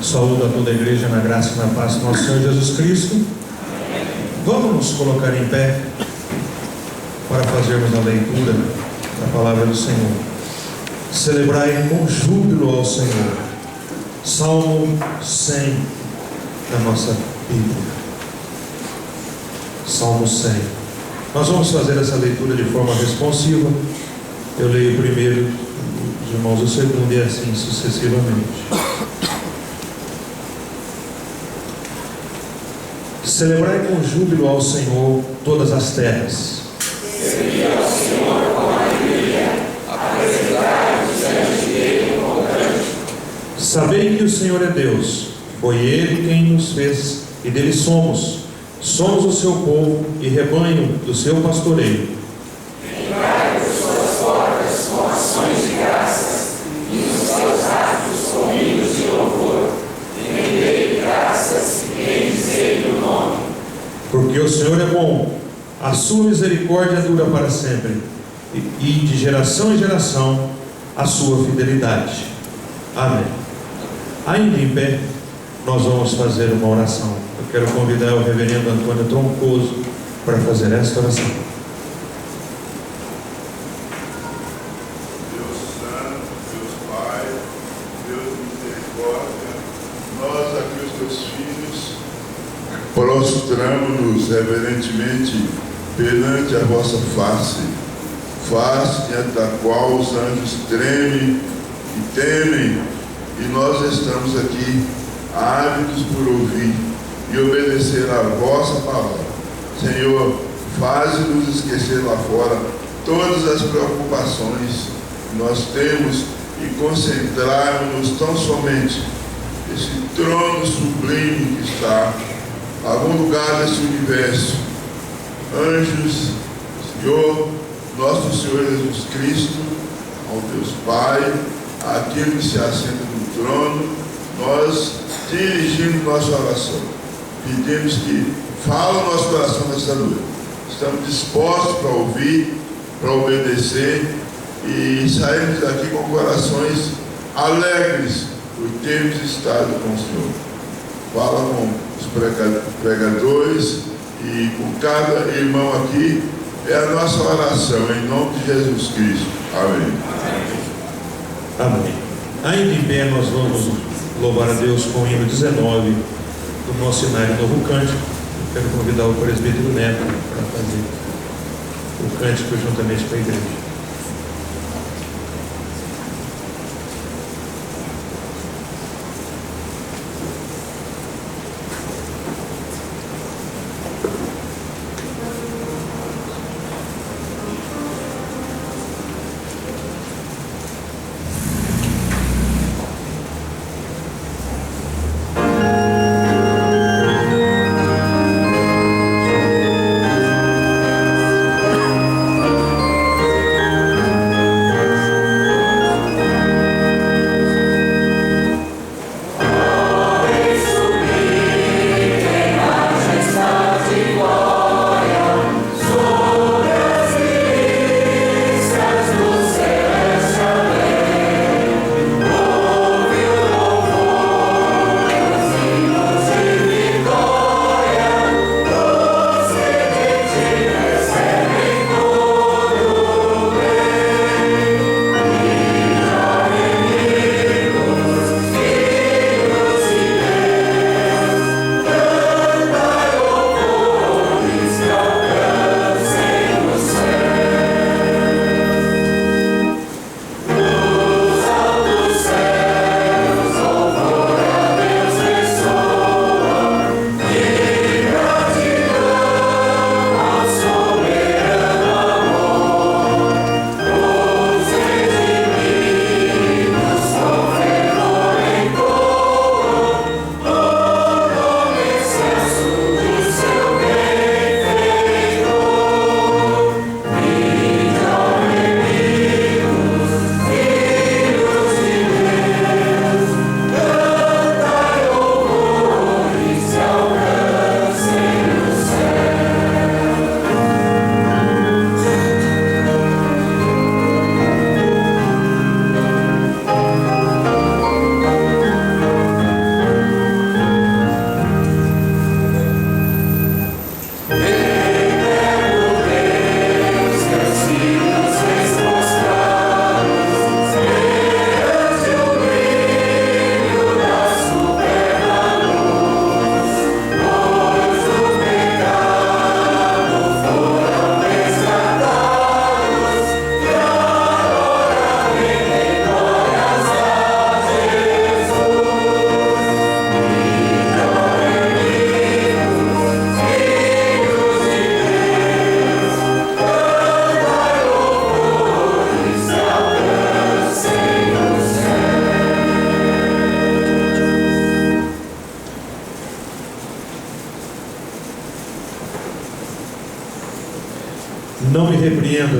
Saúdo a toda a igreja na graça e na paz do nosso Senhor Jesus Cristo. Vamos nos colocar em pé para fazermos a leitura da palavra do Senhor. Celebrai com júbilo ao Senhor. Salmo 100 da nossa Bíblia. Salmo 100. Nós vamos fazer essa leitura de forma responsiva. Eu leio primeiro, os irmãos o segundo e assim sucessivamente. Celebrai com júbilo ao Senhor todas as terras. Servi ao Senhor com alegria, apresentai-vos diante dele com cântico. Sabei que o Senhor é Deus, foi Ele quem nos fez e dele somos. Somos o seu povo e rebanho do seu pastoreio. Entrai por suas portas com ações de graças, e nos seus atos com hinos de louvor. Rendei graças e bendizei o nome. Porque o Senhor é bom, a sua misericórdia dura para sempre, e de geração em geração a sua fidelidade. Amém. Ainda em pé, nós vamos fazer uma oração. Eu quero convidar o reverendo Antônio Troncoso para fazer esta oração. Deus Santo, Deus Pai, Deus Misericórdia, nós aqui os teus filhos prostramos-nos reverentemente perante a vossa face diante da qual os anjos tremem e temem, e nós estamos aqui ávidos por ouvir e obedecer a vossa palavra. Senhor, faze-nos esquecer lá fora todas as preocupações que nós temos e concentrarmos tão somente esse trono sublime que está a algum lugar desse universo. Anjos, Senhor, nosso Senhor Jesus Cristo, ao Deus Pai, aquele que se assenta no trono, nós dirigimos nossa oração, pedimos que fale o nosso coração nesta noite. Estamos dispostos para ouvir, para obedecer e sairmos daqui com corações alegres por termos estado com o Senhor. Fala com os pregadores e com cada irmão aqui. É a nossa oração, em nome de Jesus Cristo. Amém. Amém. Ainda em pé, nós vamos louvar a Deus com o hino 19 do nosso cenário Novo Cântico. Eu quero convidar o presbítero Neto para fazer o cântico juntamente com a igreja.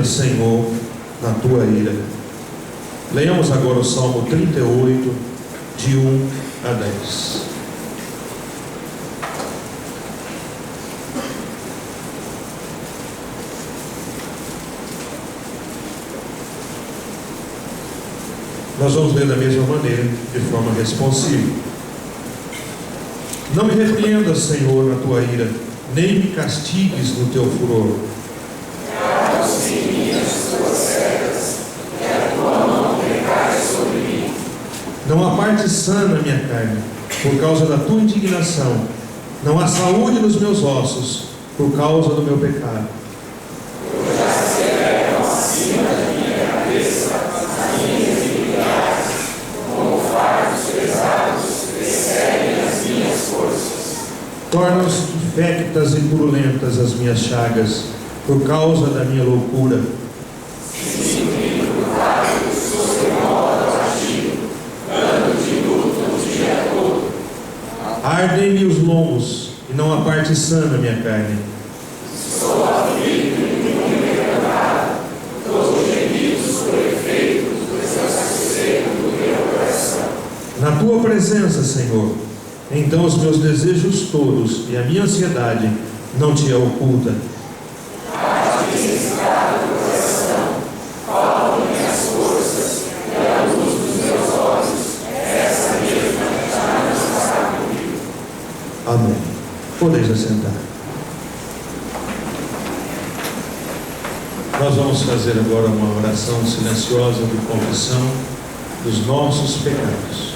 Senhor, na tua ira. Leiamos agora o Salmo 38, de 1 a 10. Nós vamos ler da mesma maneira, de forma responsiva. Não me repreendas, Senhor, na tua ira, nem me castigues no teu furor. Não há parte sã na minha carne, por causa da tua indignação. Não há saúde nos meus ossos, por causa do meu pecado. Tornam-se infectas e purulentas as minhas chagas, por causa da minha loucura. Ardem-me os lombos, e não há parte sã na minha carne. Na tua presença, Senhor, então os meus desejos todos e a minha ansiedade não te é oculta. Amém. Podeis assentar. Nós vamos fazer agora uma oração silenciosa de confissão dos nossos pecados.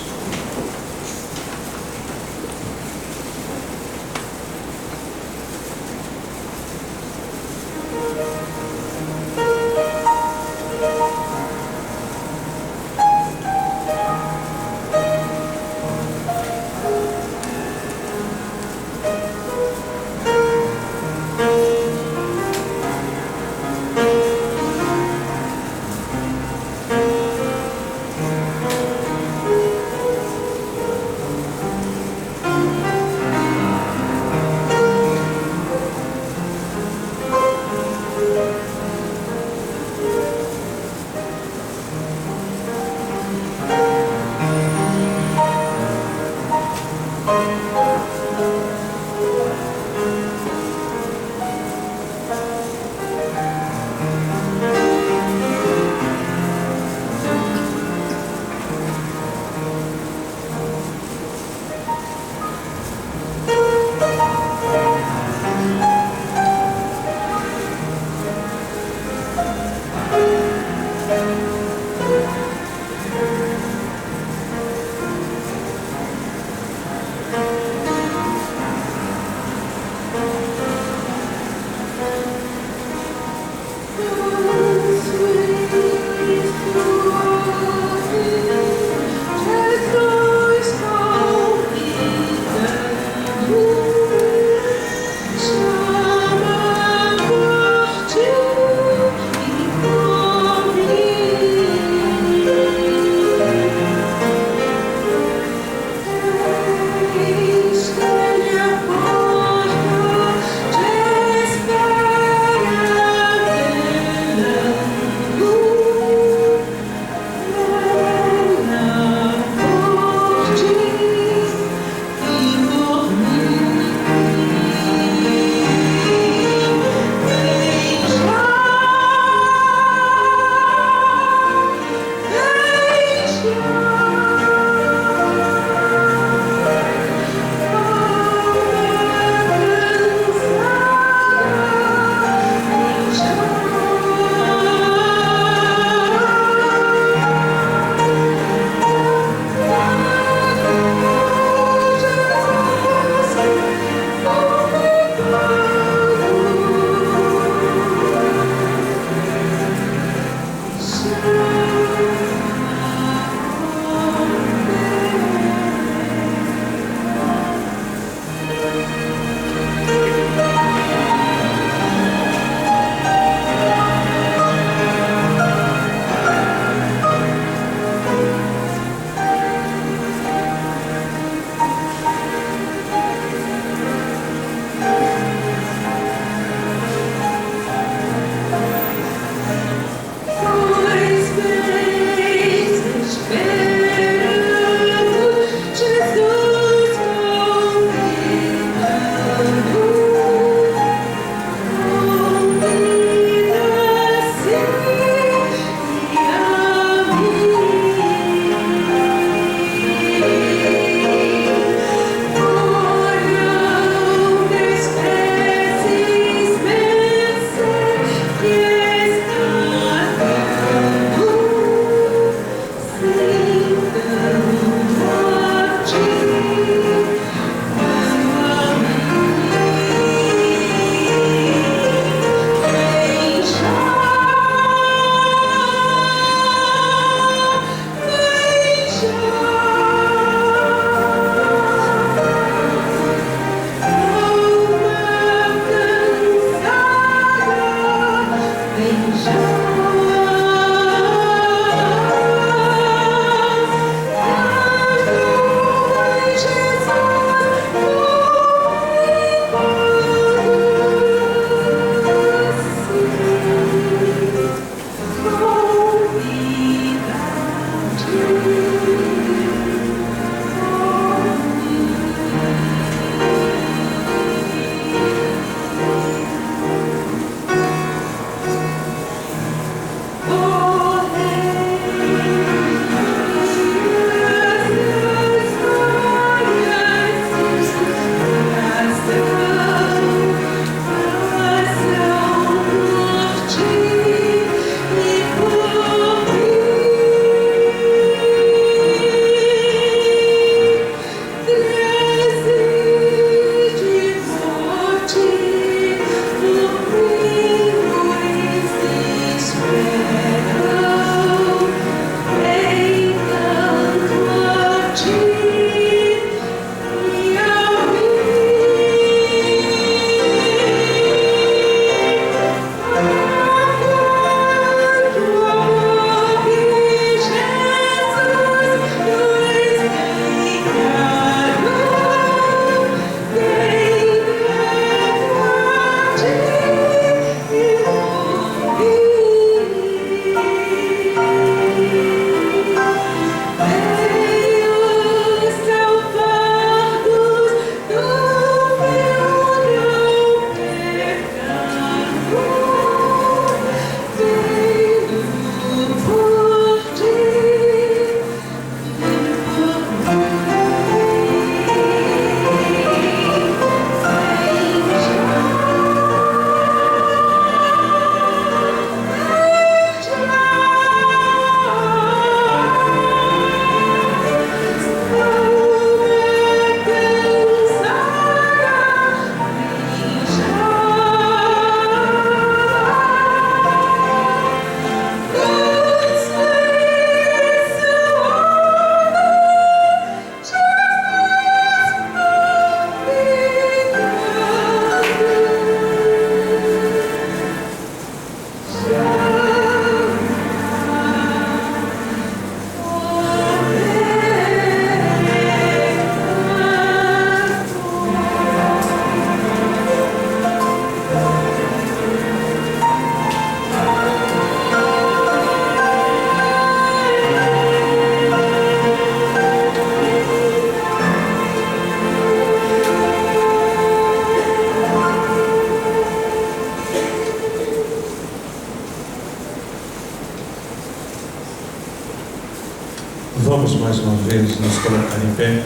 Vamos mais uma vez nos colocar em pé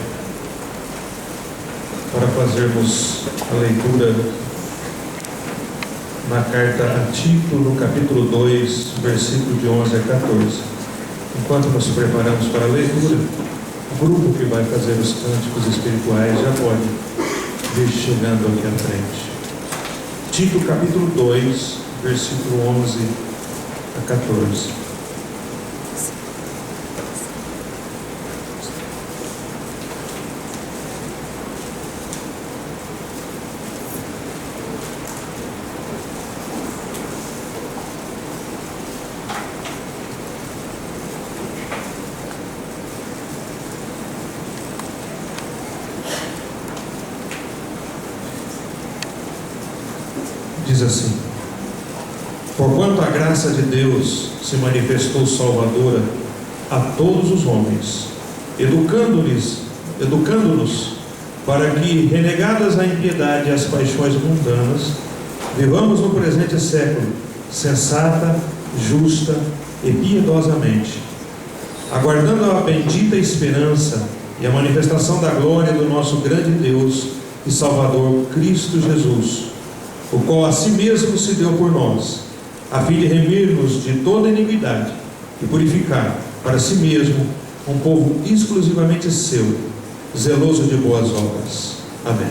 para fazermos a leitura na carta a Tito, no capítulo 2, versículo de 11 a 14. Enquanto nos preparamos para a leitura, o grupo que vai fazer os cânticos espirituais já pode vir chegando aqui à frente. Tito, capítulo 2, versículo 11 a 14. Diz assim: porquanto a graça de Deus se manifestou salvadora a todos os homens, educando-nos para que, renegadas a impiedade e as paixões mundanas, vivamos no presente século sensata, justa e piedosamente, aguardando a bendita esperança e a manifestação da glória do nosso grande Deus e Salvador Cristo Jesus, o qual a si mesmo se deu por nós, a fim de remir-nos de toda iniquidade e purificar para si mesmo um povo exclusivamente seu, zeloso de boas obras. Amém.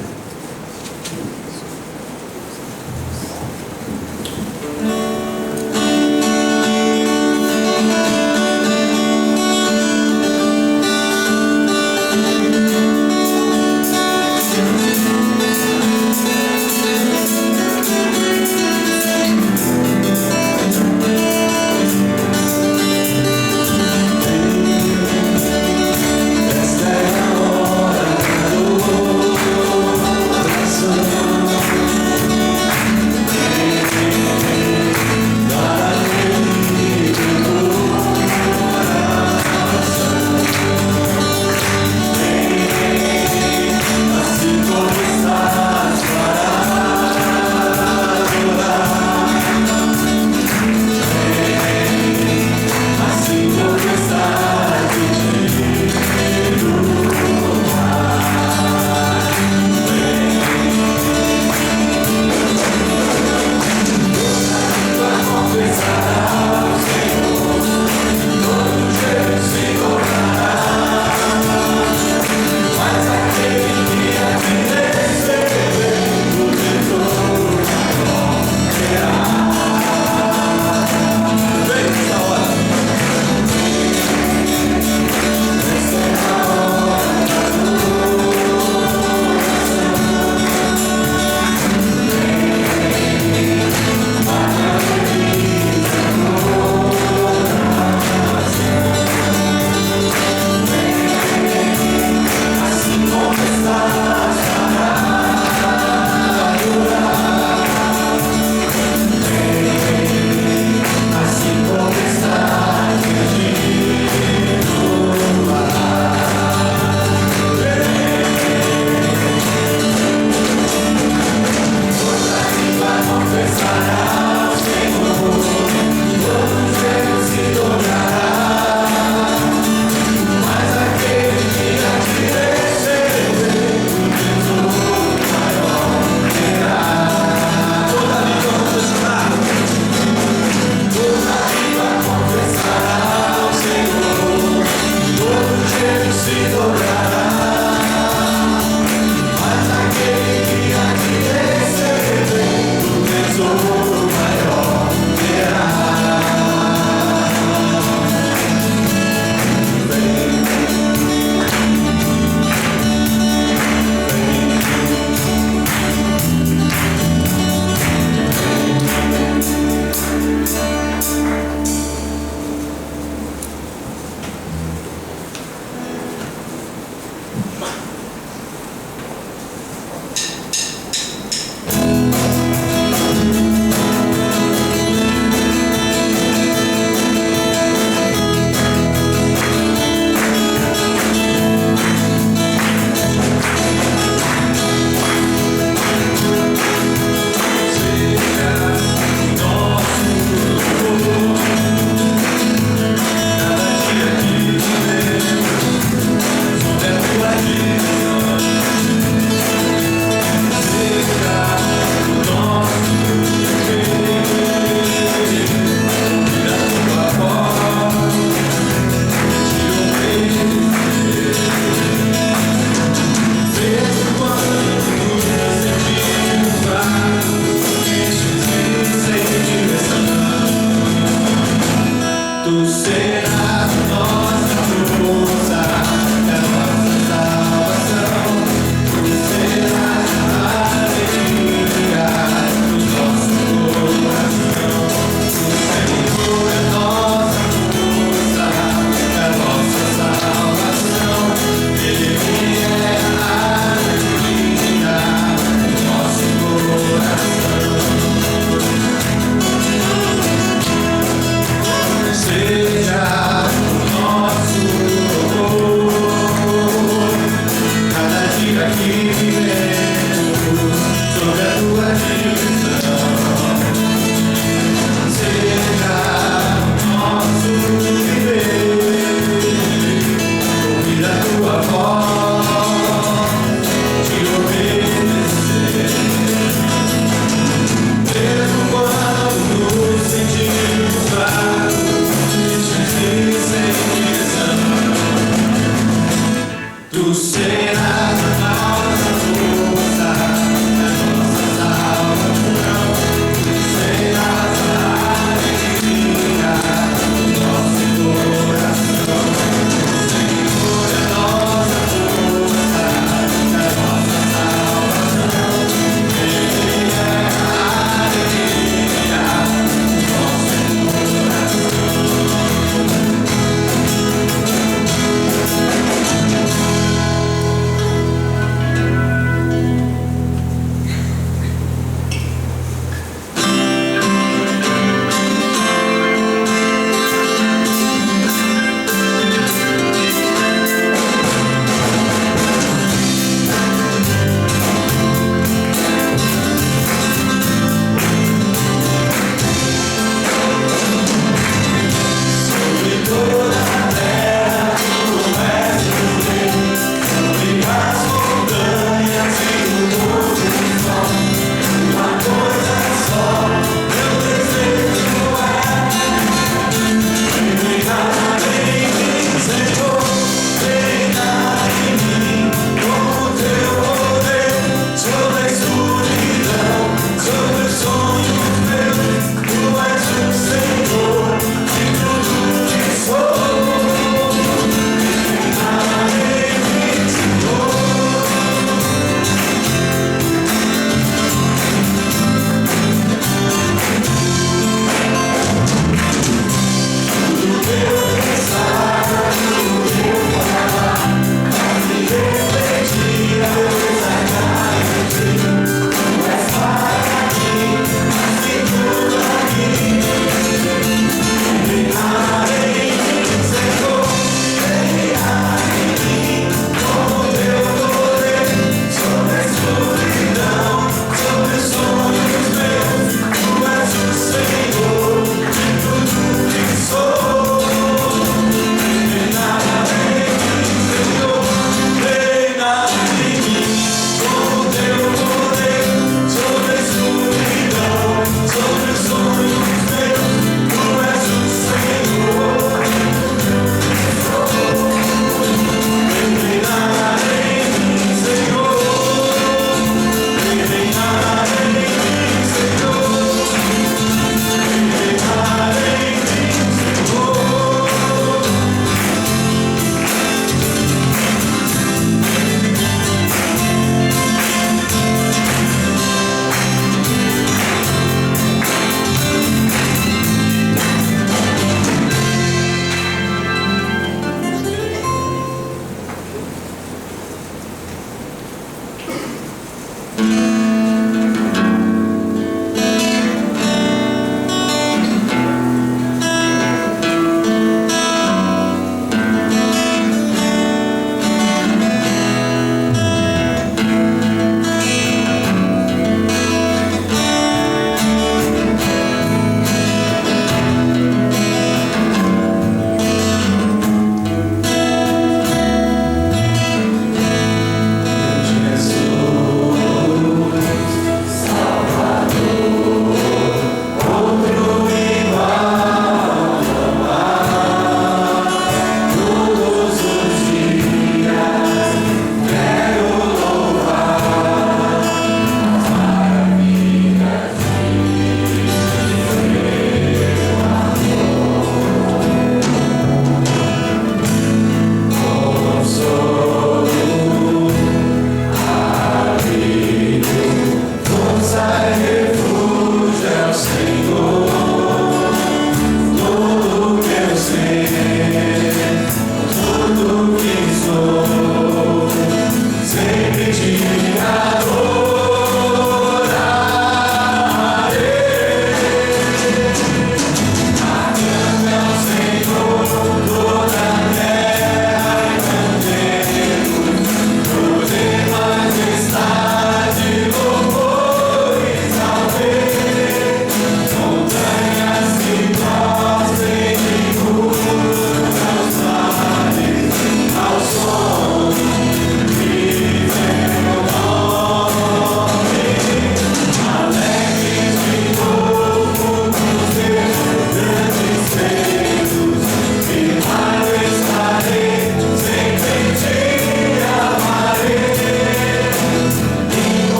Esta é a hora do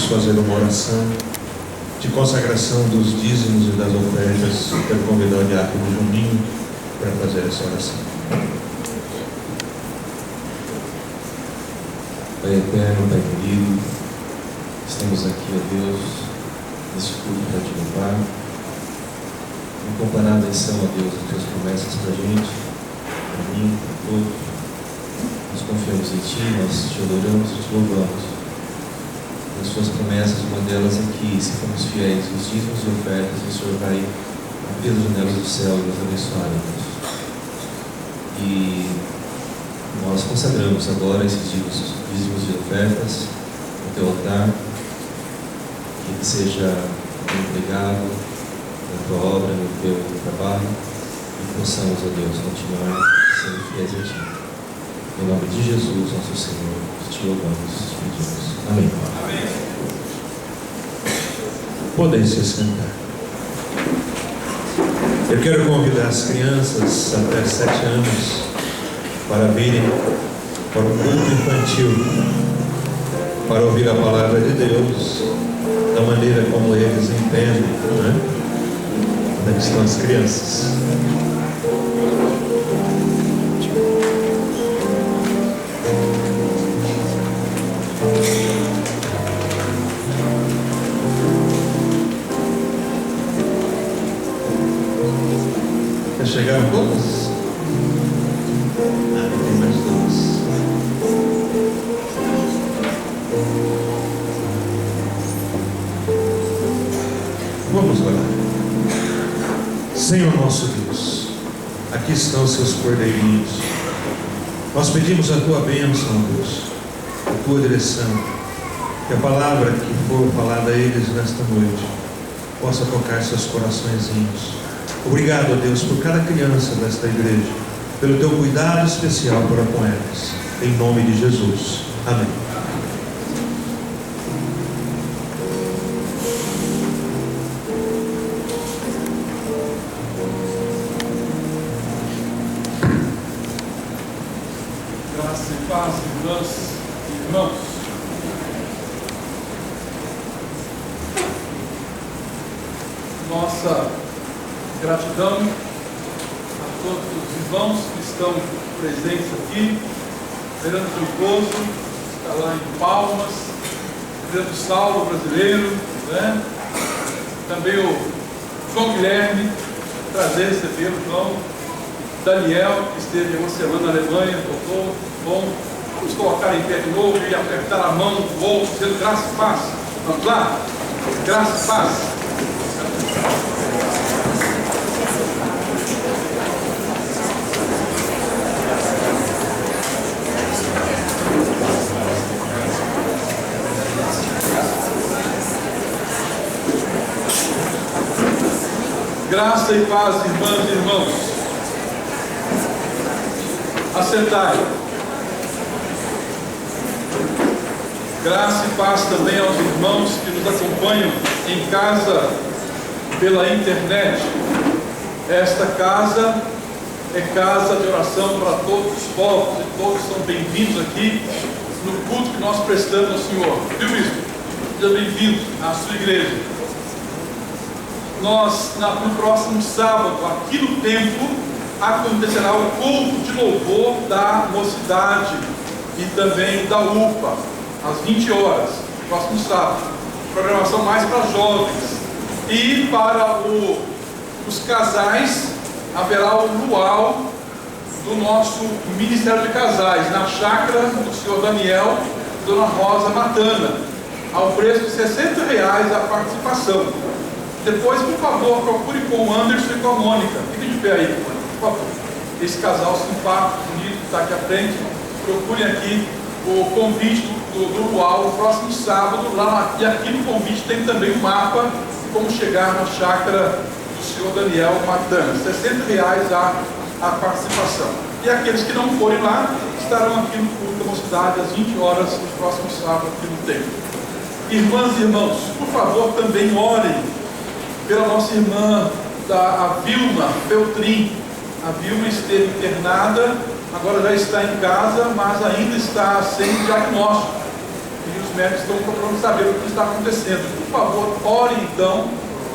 fazer uma oração de consagração dos dízimos e das ofertas. Quero convidar o diácono Juninho para fazer essa oração. Pai eterno, Pai querido, estamos aqui, ó Deus, nesse culto para te louvar. Incomparáveis são, ó Deus, as tuas promessas para a gente, para mim, para todos. Nós confiamos em Ti, nós te adoramos e te louvamos. As Suas promessas, uma delas é que, se formos fiéis nos dízimos e ofertas, o Senhor vai abrir as janelas do céu e nos abençoar, ó Deus. E nós consagramos agora esses dízimos e ofertas no Teu altar, que ele seja empregado na Tua obra, no Teu trabalho, e possamos, ó Deus, continuar sendo fiéis a Ti. Em nome de Jesus, nosso Senhor, te louvamos e te pedimos. Amém. Amém. Podem se sentar. Eu quero convidar as crianças até 7 anos para virem para o culto infantil, para ouvir a palavra de Deus da maneira como eles entendem, né? Onde estão as crianças? Já chegaram todas? Tem mais duas. Vamos orar. Senhor nosso Deus, aqui estão os seus cordeirinhos. Nós pedimos a tua bênção, Deus, a tua direção, que a palavra que for falada a eles nesta noite possa tocar seus coraçõezinhos. Obrigado, a Deus, por cada criança desta igreja, pelo teu cuidado especial para com elas. Em nome de Jesus. Amém. Graça e paz, irmãs e irmãos. Nossa gratidão a todos os irmãos que estão presentes aqui. Fernando Frucoso está lá em Palmas, Fernando Saulo, brasileiro, né? Também o João Guilherme, prazer receber o João. Daniel, que esteve uma semana na Alemanha, voltou. Bom, vamos colocar em pé de novo e apertar a mão do outro, dizendo graça e paz. Vamos lá? Graça e paz. Graça e paz, irmãs e irmãos. Assentai. Graça e paz também aos irmãos que nos acompanham em casa pela internet. Esta casa é casa de oração para todos os povos e todos são bem-vindos aqui no culto que nós prestamos ao Senhor. Viu isso? Seja bem-vindo à sua igreja. No próximo sábado, aqui no templo, acontecerá o culto de louvor da mocidade e também da UPA, às 20 horas, próximo sábado. Programação mais para jovens. E para os casais, haverá o luau do nosso Ministério de Casais, na chácara do senhor Daniel e Dona Rosa Matana, ao preço de R$60 a participação. Depois, por favor, procure com o Anderson e com a Mônica. Fique de pé aí, por favor. Esse casal simpático, bonito, que está aqui à frente. Procurem aqui o convite do luau no próximo sábado. E aqui no convite tem também um mapa de como chegar na chácara do senhor Daniel Matana. R$60 a participação. E aqueles que não forem lá estarão aqui no culto da mocidade às 20 horas no próximo sábado aqui no templo. Irmãs e irmãos, por favor, também orem pela nossa irmã, a Vilma Feltrin. A Vilma esteve internada, agora já está em casa, mas ainda está sem diagnóstico. E os médicos estão procurando saber o que está acontecendo. Por favor, ore então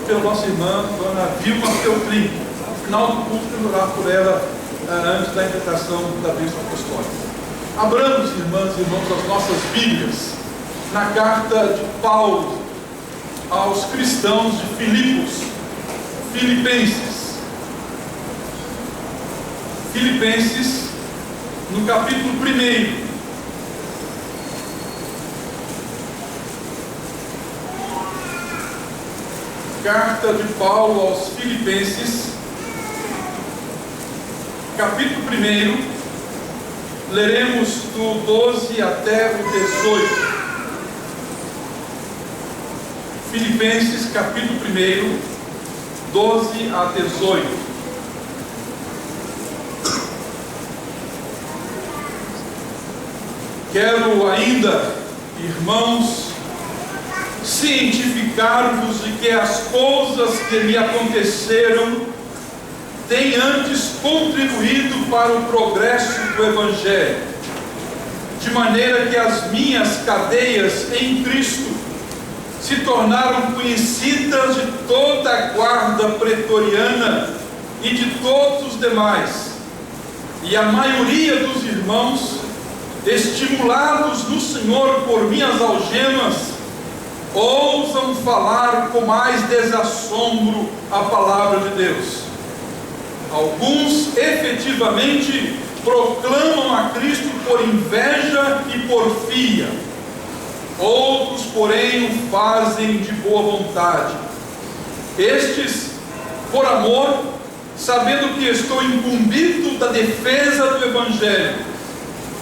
pela nossa irmã, dona Vilma Feltrin. No final do culto, vamos orar por ela antes da interpretação da bênção apostólica. Abramos, irmãs e irmãos, as nossas Bíblias na carta de Paulo aos cristãos de Filipos, Filipenses, no capítulo 1. Carta de Paulo aos Filipenses, capítulo 1, leremos do 12 até o 18. Filipenses, capítulo 1, 12 a 18. Quero ainda, irmãos, cientificar-vos de que as coisas que me aconteceram têm antes contribuído para o progresso do Evangelho, de maneira que as minhas cadeias em Cristo se tornaram conhecidas de toda a guarda pretoriana e de todos os demais, e a maioria dos irmãos, estimulados no Senhor por minhas algemas, ousam falar com mais desassombro a palavra de Deus. Alguns efetivamente proclamam a Cristo por inveja e porfia. Outros, porém, o fazem de boa vontade. Estes, por amor, sabendo que estou incumbido da defesa do Evangelho.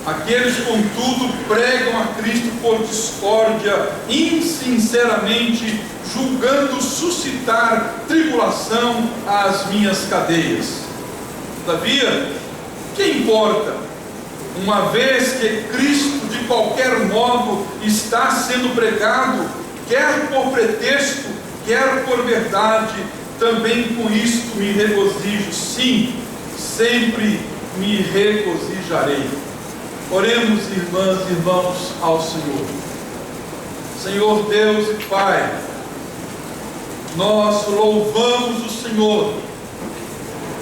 Aqueles, contudo, pregam a Cristo por discórdia, insinceramente, julgando suscitar tribulação às minhas cadeias. Todavia, que importa? Uma vez que Cristo, de qualquer modo, está sendo pregado, quer por pretexto, quer por verdade, também com isto me regozijo. Sim, sempre me regozijarei. Oremos, irmãs e irmãos, ao Senhor. Senhor Deus e Pai, nós louvamos o Senhor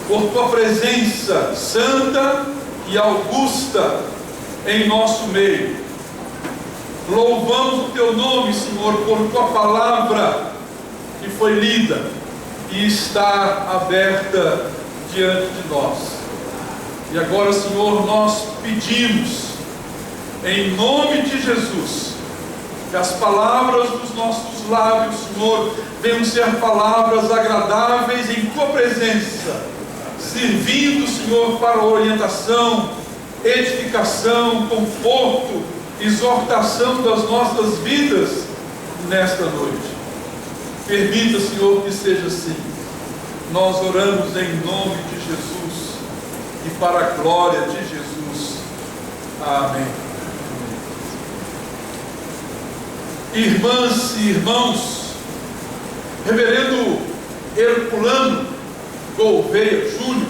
por Tua presença santa e augusta em nosso meio. Louvamos o Teu nome, Senhor, por Tua palavra que foi lida e está aberta diante de nós. E agora, Senhor, nós pedimos, em nome de Jesus, que as palavras dos nossos lábios, Senhor, venham ser palavras agradáveis em Tua presença, servindo, Senhor, para orientação, edificação, conforto, exortação das nossas vidas nesta noite. Permita, Senhor, que seja assim. Nós oramos em nome de Jesus e para a glória de Jesus. Amém. Irmãs e irmãos, Reverendo Herculano Gouveia Júnior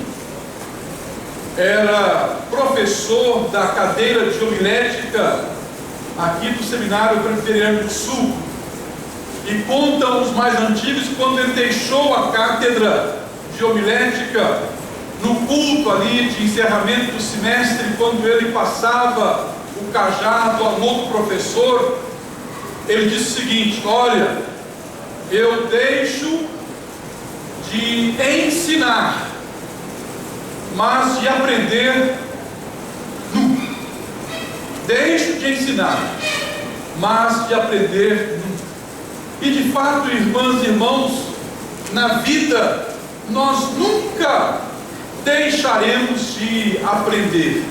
era professor da cadeira de homilética aqui do Seminário Presbiteriano do Sul, e contam os mais antigos quando ele deixou a cátedra de homilética no culto ali de encerramento do semestre, quando ele passava o cajado ao novo professor, ele disse o seguinte: olha, eu deixo de ensinar, mas de aprender nunca. Deixo de ensinar, mas de aprender nunca. E de fato, irmãs e irmãos, na vida nós nunca deixaremos de aprender.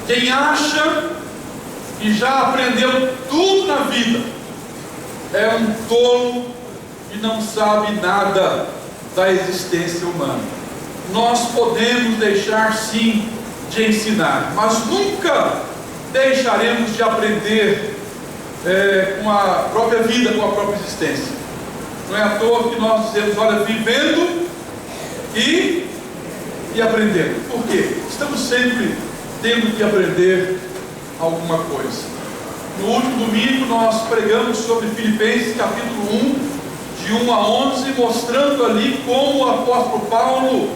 Quem acha que já aprendeu tudo na vida é um tolo e não sabe nada da existência humana. Nós podemos deixar sim de ensinar, mas nunca deixaremos de aprender com a própria vida, com a própria existência. Não é à toa que nós dizemos, olha, vivendo e aprendendo. Por quê? Estamos sempre tendo que aprender alguma coisa. No último domingo nós pregamos sobre Filipenses capítulo 1, de 1 a 11, mostrando ali como o apóstolo Paulo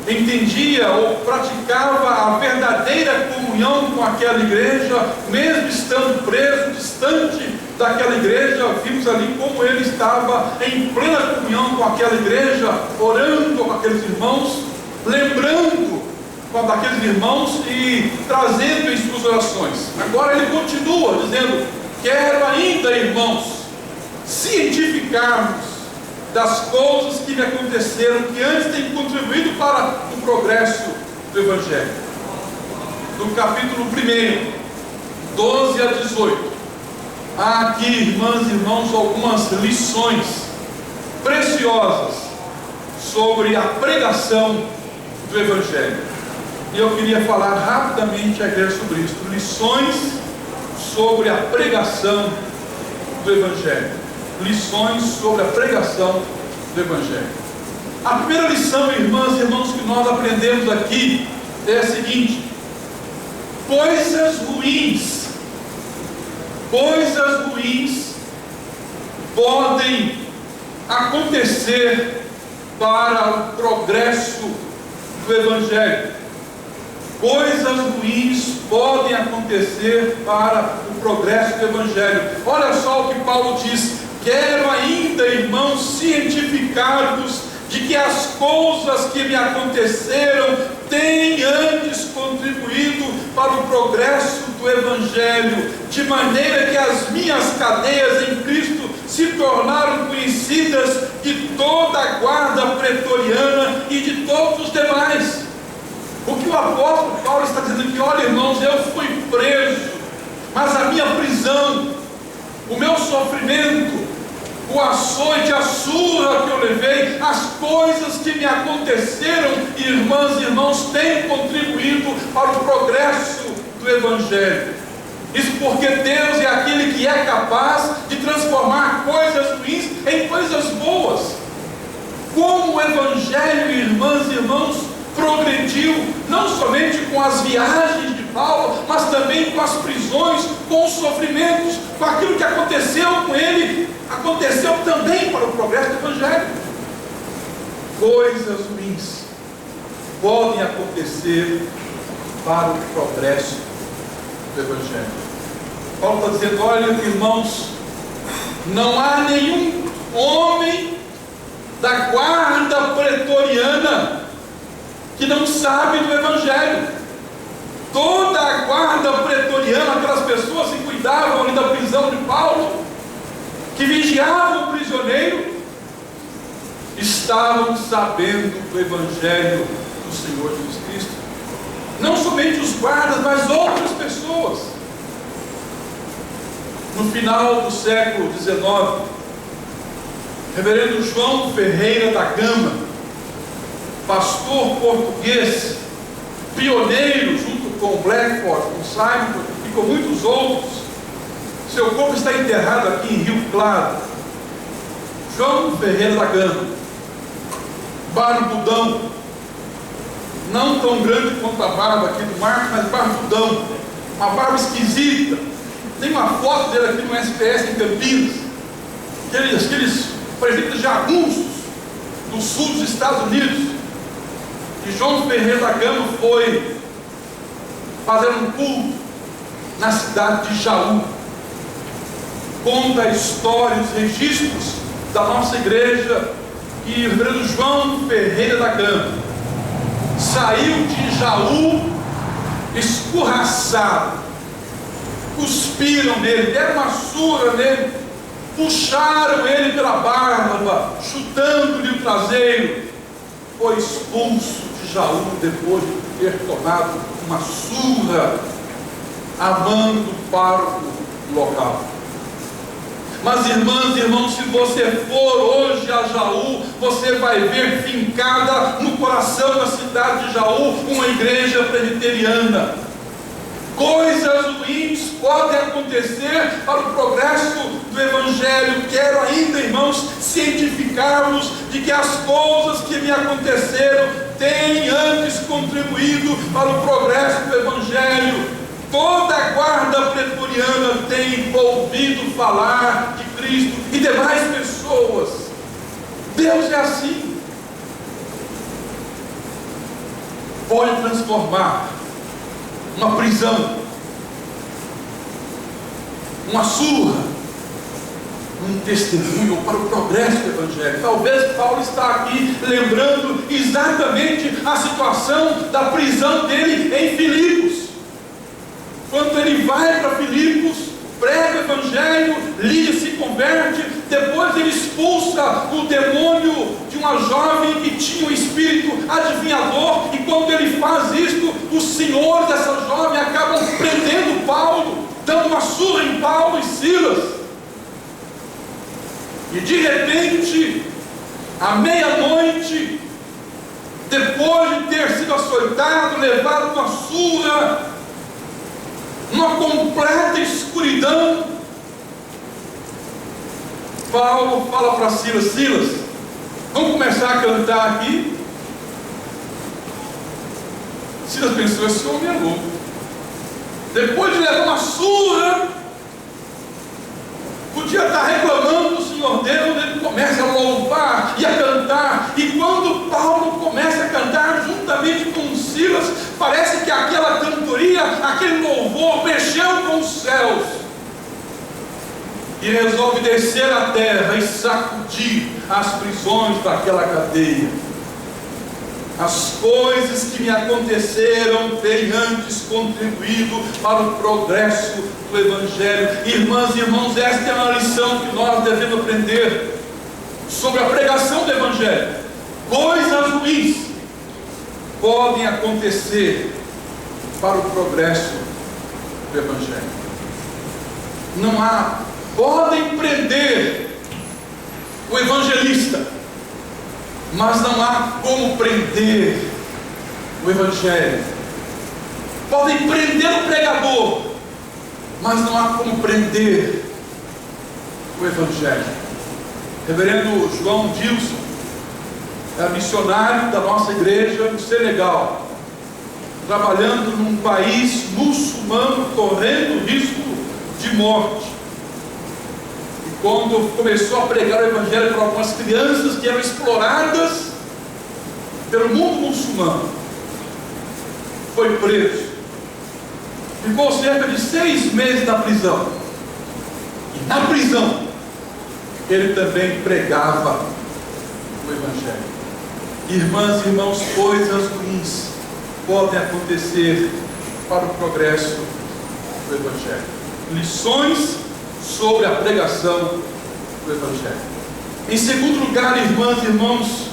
entendia ou praticava a verdadeira comunhão com aquela igreja, mesmo estando preso, distante daquela igreja. Vimos ali como ele estava em plena comunhão com aquela igreja, orando com aqueles irmãos, lembrando daqueles irmãos e trazendo em suas orações. Agora ele continua dizendo: quero ainda, irmãos, cientificarmos das coisas que me aconteceram, que antes têm contribuído para o progresso do Evangelho. No capítulo 1, 12 a 18, há aqui, irmãs e irmãos, algumas lições preciosas sobre a pregação do Evangelho. E eu queria falar rapidamente à igreja sobre isso. Lições sobre a pregação do Evangelho. Lições sobre a pregação do Evangelho. A primeira lição, irmãs e irmãos, que nós aprendemos aqui é a seguinte: coisas ruins podem acontecer para o progresso do Evangelho. Coisas ruins podem acontecer para o progresso do Evangelho. Olha só o que Paulo diz: quero ainda, irmãos, cientificar-vos de que as coisas que me aconteceram têm antes contribuído para o progresso do Evangelho, de maneira que as minhas cadeias em Cristo se tornaram conhecidas de toda a guarda pretoriana e de todos os demais. O que o apóstolo Paulo está dizendo aqui: olha, irmãos, eu fui preso, mas a minha prisão, o meu sofrimento, o açoite, a surra que eu levei, as coisas que me aconteceram, irmãs e irmãos, têm contribuído para o progresso do Evangelho. Isso porque Deus é aquele que é capaz de transformar coisas ruins em coisas boas. Como o Evangelho, irmãs e irmãos, progrediu, não somente com as viagens de Paulo, mas também com as prisões, com os sofrimentos, com aquilo que aconteceu com ele, aconteceu também para o progresso do Evangelho. Coisas ruins podem acontecer para o progresso do Evangelho. Paulo está dizendo: olha, irmãos, não há nenhum homem da guarda pretoriana que não sabe do Evangelho. Toda a guarda pretoriana, aquelas pessoas que cuidavam ali da prisão de Paulo, que vigiavam o prisioneiro, estavam sabendo do Evangelho do Senhor Jesus Cristo. Não somente os guardas, mas outras pessoas. No final do século XIX, reverendo João Ferreira da Gama, pastor português, pioneiro junto com Blackford, com Simon e com muitos outros, seu corpo está enterrado aqui em Rio Claro. João Ferreira da Gama, barbudão, não tão grande quanto a barba aqui do Marcos, mas barbudão, uma barba esquisita. Tem uma foto dele aqui no SPS em Campinas, aqueles presídios jagunços do sul dos Estados Unidos. E João Ferreira da Gama foi fazer um culto na cidade de Jaú. Conta a história, os registros da nossa igreja, que o reverendo João Ferreira da Gama saiu de Jaú escorraçado, cuspiram nele, deram uma surra nele, puxaram ele pela barba, chutando-lhe o traseiro. Foi expulso de Jaú depois de ter tomado uma surra a mando do pároco local. Mas, irmãs e irmãos, se você for hoje a Jaú, você vai ver fincada no coração da cidade de Jaú uma igreja presbiteriana. Coisas ruins podem acontecer para o progresso do Evangelho. Quero ainda, irmãos, cientificar-vos de que as coisas que me aconteceram têm antes contribuído para o progresso do Evangelho. Toda a guarda pretoriana tem ouvido falar de Cristo e demais pessoas. Deus é assim. Pode transformar uma prisão, uma surra, um testemunho para o progresso do Evangelho. Talvez Paulo está aqui lembrando exatamente a situação da prisão dele em Filipos. Quando ele vai para Filipos, prega o Evangelho, Lídia se converte, depois ele expulsa o demônio de uma jovem que tinha um espírito adivinhador, e quando ele faz isto, os senhores dessa jovem acabam prendendo Paulo, dando uma surra em Paulo e Silas. E de repente, à meia-noite, depois de ter sido açoitado, levado uma surra, numa completa escuridão, Paulo fala para Silas: Silas, vamos começar a cantar aqui. Silas pensou: esse homem é louco. Depois de levar uma surra, podia estar reclamando do Senhor Deus. Ele começa a louvar e a cantar, e quando Paulo começa a cantar juntamente com Silas, parece que aquela cantoria, aquele louvor mexeu com os céus, e resolve descer à terra e sacudir as prisões daquela cadeia. As coisas que me aconteceram têm antes contribuído para o progresso do Evangelho. Irmãs e irmãos, esta é uma lição que nós devemos aprender sobre a pregação do Evangelho. Coisas ruins podem acontecer para o progresso do Evangelho. Não há, podem prender o evangelista, mas não há como prender o Evangelho. Podem prender o pregador, mas não há como prender o Evangelho. Reverendo João Dilson é missionário da nossa igreja no Senegal, trabalhando num país muçulmano, correndo risco de morte. E quando começou a pregar o Evangelho para algumas crianças que eram exploradas pelo mundo muçulmano, foi preso. Ficou cerca de 6 meses na prisão. E na prisão, ele também pregava o Evangelho. Irmãs e irmãos, coisas ruins podem acontecer para o progresso do Evangelho. Lições sobre a pregação do Evangelho. Em segundo lugar, irmãs e irmãos,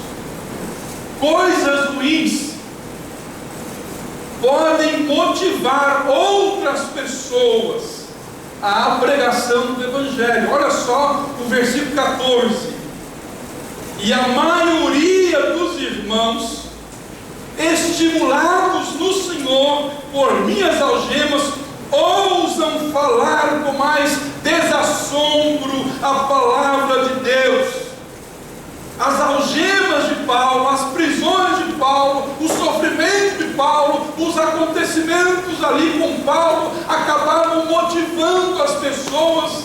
coisas ruins podem motivar outras pessoas à pregação do Evangelho. Olha só o versículo 14. E a maioria dos irmãos, estimulados no Senhor por minhas algemas, ousam falar com mais desassombro a palavra de Deus. As algemas de Paulo, as prisões de Paulo, o sofrimento de Paulo, os acontecimentos ali com Paulo acabaram motivando as pessoas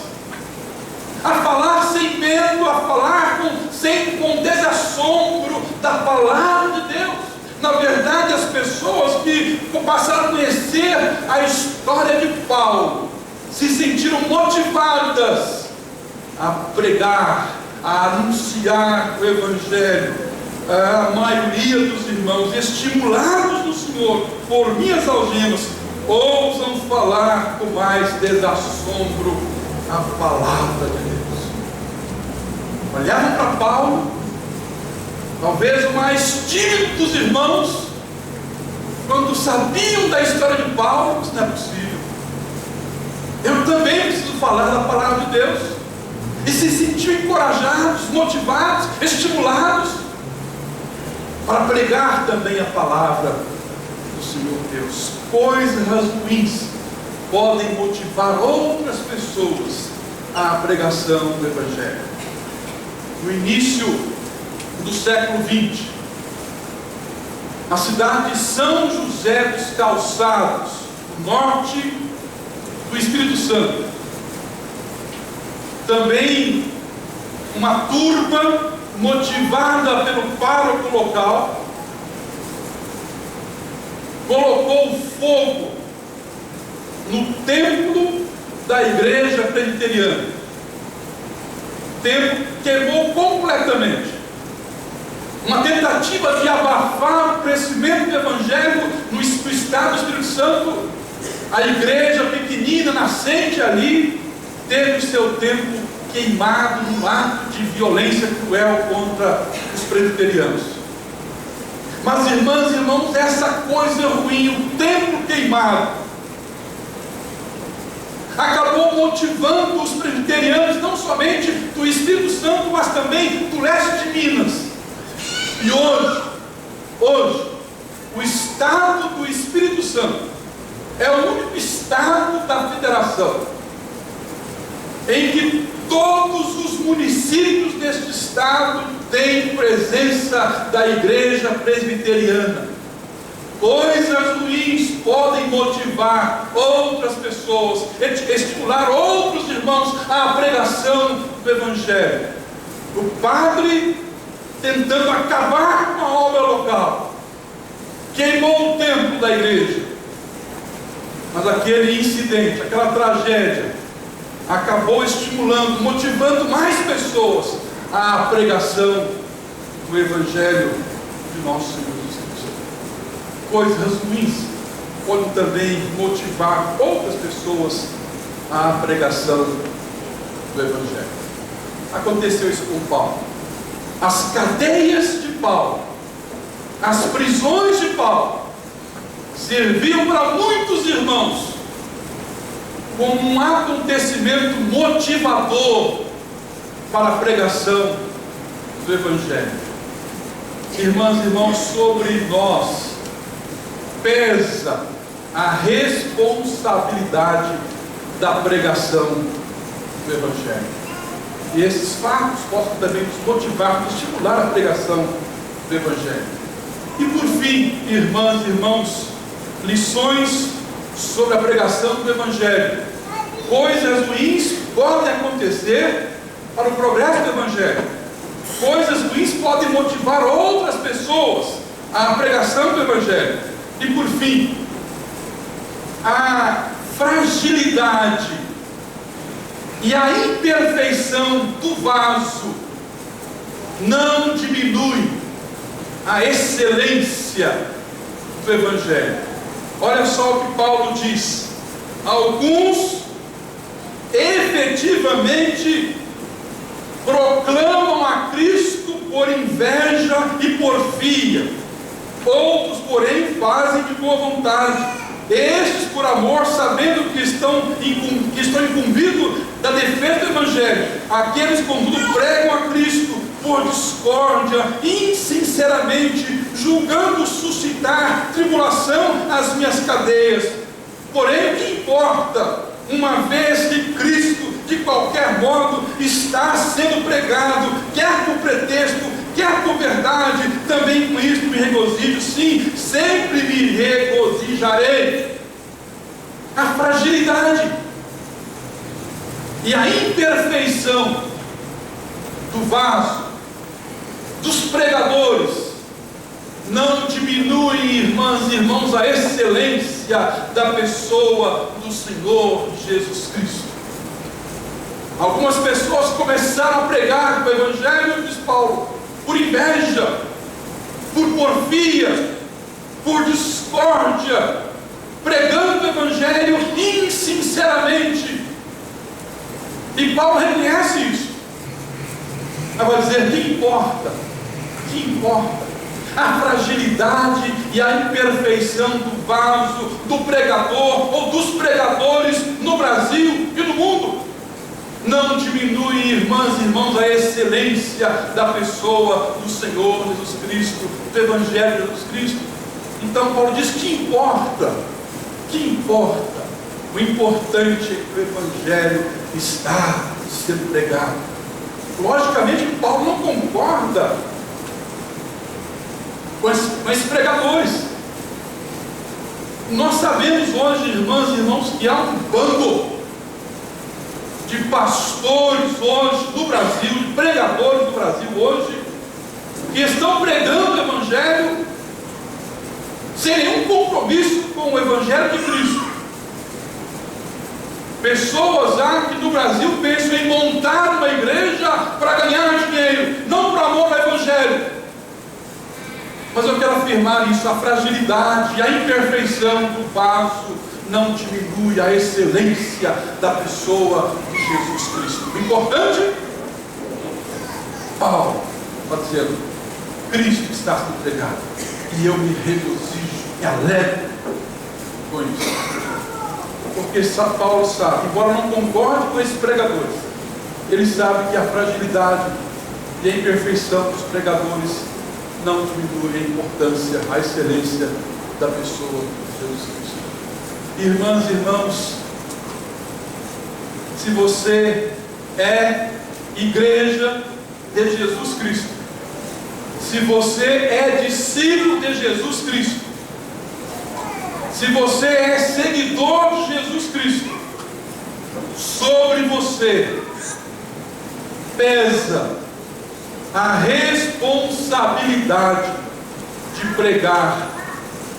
a falar sem medo, a falar com desassombro da palavra de Deus. Na verdade, as pessoas que passaram a conhecer a história de Paulo se sentiram motivadas a pregar, a anunciar o Evangelho. A maioria dos irmãos, estimulados no Senhor por minhas algemas, ousam falar com mais desassombro a palavra de Deus. Olhavam para Paulo, talvez o mais tímido dos irmãos, quando sabiam da história de Paulo. Isso não é possível. Eu também preciso falar da palavra de Deus. E se sentiam encorajados, motivados, estimulados para pregar também a palavra do Senhor Deus. Coisas ruins podem motivar outras pessoas à pregação do Evangelho. No início do século XX, a cidade de São José dos Calçados, no norte do Espírito Santo. Também uma turba motivada pelo pároco local colocou fogo no templo da igreja presbiteriana. O templo queimou completamente. Uma tentativa de abafar o crescimento do Evangelho no estado do Espírito Santo. A igreja pequenina, nascente ali, teve o seu templo queimado num ato de violência cruel contra os presbiterianos. Mas, irmãs e irmãos, essa coisa ruim, o templo queimado, acabou motivando os presbiterianos, não somente do Espírito Santo, mas também do leste de Minas. E hoje, o estado do Espírito Santo é o único estado da federação em que todos os municípios deste estado têm presença da igreja presbiteriana. Coisas ruins podem motivar outras pessoas, estimular outros irmãos à pregação do Evangelho. O padre, tentando acabar com a obra local, queimou o templo da igreja. Mas aquele incidente, aquela tragédia, acabou estimulando, motivando mais pessoas à pregação do Evangelho de nosso Senhor Jesus Cristo. Coisas ruins podem também motivar outras pessoas à pregação do Evangelho. Aconteceu isso com Paulo. As cadeias de Paulo, as prisões de Paulo, serviam para muitos irmãos como um acontecimento motivador para a pregação do Evangelho. Irmãs e irmãos, sobre nós pesa a responsabilidade da pregação do Evangelho. E esses fatos possam também nos motivar, nos estimular a pregação do Evangelho. E por fim, irmãs e irmãos, lições sobre a pregação do Evangelho. Coisas ruins podem acontecer para o progresso do Evangelho. Coisas ruins podem motivar outras pessoas à pregação do Evangelho. E por fim, a fragilidade e a imperfeição do vaso não diminui a excelência do Evangelho. Olha só o que Paulo diz: alguns efetivamente proclamam a Cristo por inveja e porfia, outros, porém, fazem de boa vontade. Estes por amor, sabendo que estão incumbidos da defesa do Evangelho. Aqueles, contudo, pregam a Cristo por discórdia, insinceramente, julgando suscitar tribulação às minhas cadeias. Porém, o que importa, uma vez que Cristo, de qualquer modo, está sendo pregado, quer por pretexto, quer por verdade, também com isto me regozijo, sim, sempre me regozijarei. A fragilidade e a imperfeição do vaso, dos pregadores, não diminuem, irmãs e irmãos, a excelência da pessoa do Senhor Jesus Cristo. Algumas pessoas começaram a pregar o Evangelho, diz Paulo, por inveja, por porfia, por discórdia, pregando o Evangelho insinceramente. E Paulo reconhece isso. Mas vai dizer: que importa? Que importa? A fragilidade e a imperfeição do vaso, do pregador ou dos pregadores no Brasil e no mundo não diminui, irmãs e irmãos, a excelência da pessoa do Senhor Jesus Cristo, do Evangelho de Jesus Cristo. Então Paulo diz: que importa? Que importa? O importante é que o Evangelho está sendo pregado. Logicamente, Paulo não concorda com esses pregadores. Nós sabemos hoje, irmãs e irmãos, que há um bando de pastores hoje no Brasil, de pregadores no Brasil hoje, que estão pregando o Evangelho sem nenhum compromisso com o Evangelho de Cristo. Pessoas já que no Brasil pensam em montar uma igreja para ganhar dinheiro, não por amor ao Evangelho. Mas eu quero afirmar isso: a fragilidade, a imperfeição do vaso não diminui a excelência da pessoa de Jesus Cristo. O importante, Paulo está dizendo, Cristo está sendo pregado, e eu me regozijo, me alegro com isso. Porque Paulo sabe, embora não concorde com esses pregadores, ele sabe que a fragilidade e a imperfeição dos pregadores não diminui a importância, a excelência da pessoa de Jesus Cristo. Irmãs e irmãos, se você é igreja de Jesus Cristo, se você é discípulo de Jesus Cristo, se você é seguidor de Jesus Cristo, sobre você pesa a responsabilidade de pregar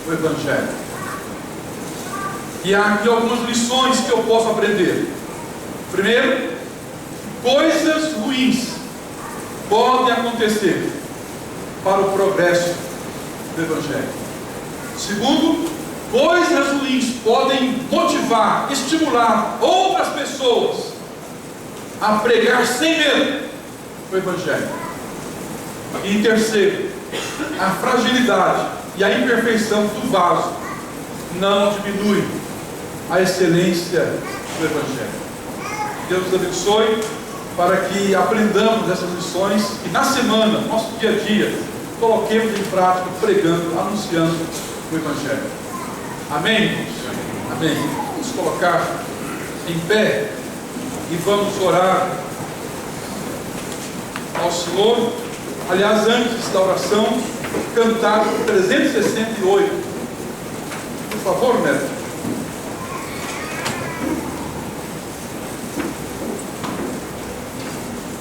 o Evangelho. E há aqui algumas lições que eu posso aprender. Primeiro, coisas ruins podem acontecer para o progresso do Evangelho. Segundo, coisas ruins podem motivar, estimular outras pessoas a pregar sem medo o Evangelho. E terceiro, a fragilidade e a imperfeição do vaso não diminui a excelência do Evangelho. Deus nos abençoe para que aprendamos essas lições e na semana, nosso dia a dia, coloquemos em prática, pregando, anunciando o Evangelho. Amém? Amém. Vamos colocar em pé e vamos orar ao Senhor. Aliás, antes da oração, cantar 368. Por favor, Neto.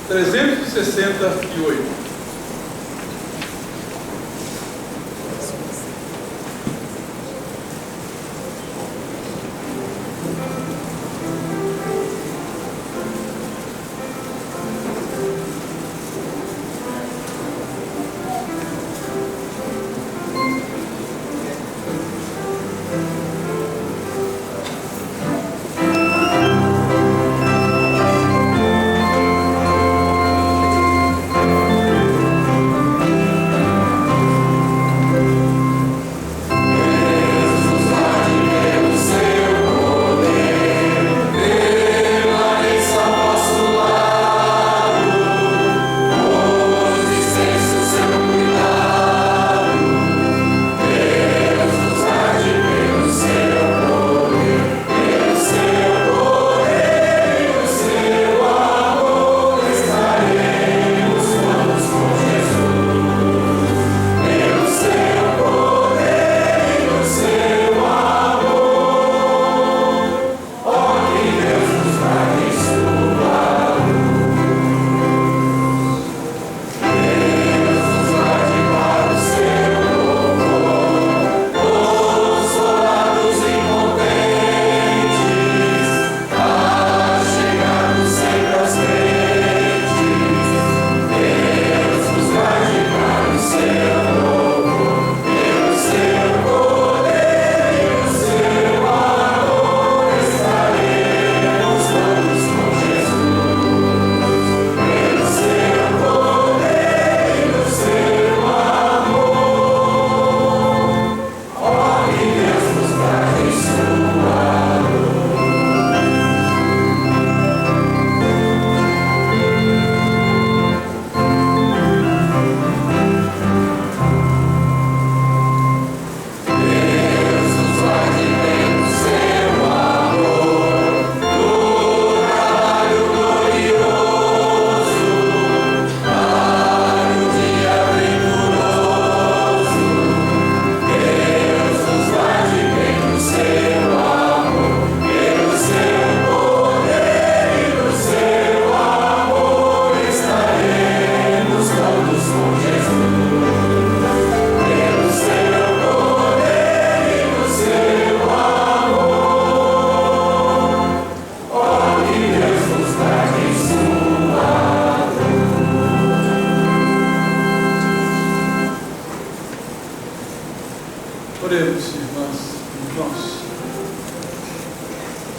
368.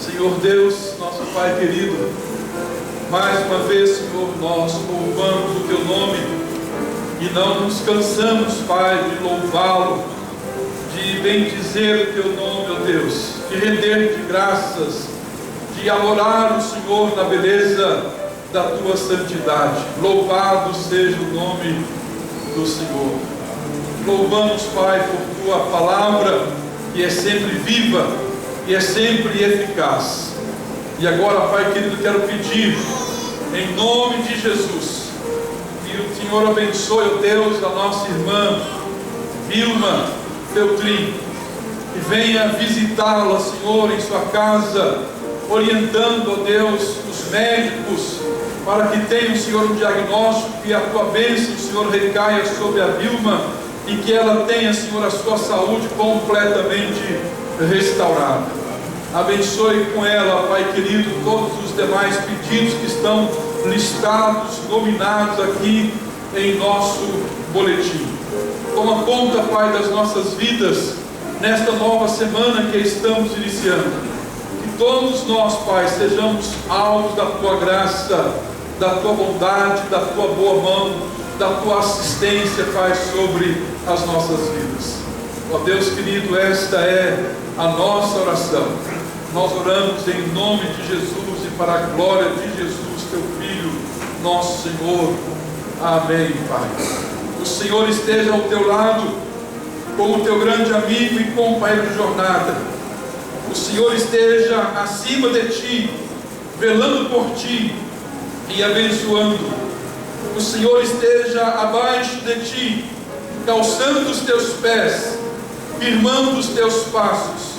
Senhor Deus, nosso Pai querido, mais uma vez, Senhor, nós louvamos o Teu nome e não nos cansamos, Pai, de louvá-lo, de bendizer o Teu nome, ó Deus, de render-te graças, de adorar o Senhor na beleza da Tua santidade. Louvado seja o nome do Senhor. Louvamos, Pai, por Tua palavra, que é sempre viva e é sempre eficaz. E agora, Pai querido, quero pedir, em nome de Jesus, que o Senhor abençoe, ó Deus, a nossa irmã Vilma Feltrin, que venha visitá-la, Senhor, em sua casa, orientando, ó Deus, os médicos, para que tenham, Senhor, um diagnóstico, que a Tua bênção, Senhor, recaia sobre a Vilma, e que ela tenha, Senhor, a sua saúde completamente restaurada. Abençoe com ela, Pai querido, todos os demais pedidos que estão listados, nominados aqui em nosso boletim. Toma conta, Pai, das nossas vidas nesta nova semana que estamos iniciando. Que todos nós, Pai, sejamos alvos da Tua graça, da Tua bondade, da Tua boa mão, da Tua assistência, Pai, sobre as nossas vidas. Ó Deus querido, esta é a nossa oração. Nós oramos em nome de Jesus e para a glória de Jesus, Teu Filho, nosso Senhor. Amém, Pai. O Senhor esteja ao teu lado, como teu grande amigo e companheiro de jornada. O Senhor esteja acima de ti, velando por ti e abençoando. O Senhor esteja abaixo de ti, calçando os teus pés, firmando os teus passos.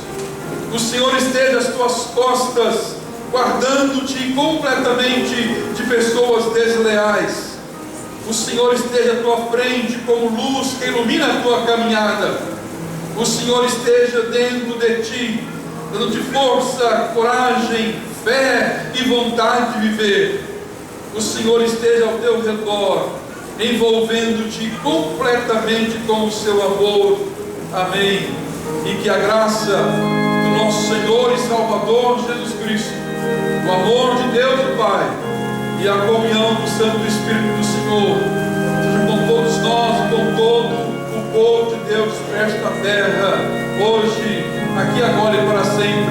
O Senhor esteja às tuas costas, guardando-te completamente de pessoas desleais. O Senhor esteja à tua frente como luz que ilumina a tua caminhada. O Senhor esteja dentro de ti, dando-te força, coragem, fé e vontade de viver. O Senhor esteja ao teu redor, envolvendo-te completamente com o seu amor. Amém. E que a graça do nosso Senhor e Salvador Jesus Cristo, o amor de Deus o Pai e a comunhão do Santo Espírito do Senhor seja com todos nós e com todo o povo de Deus nesta terra, hoje, aqui, agora e para sempre.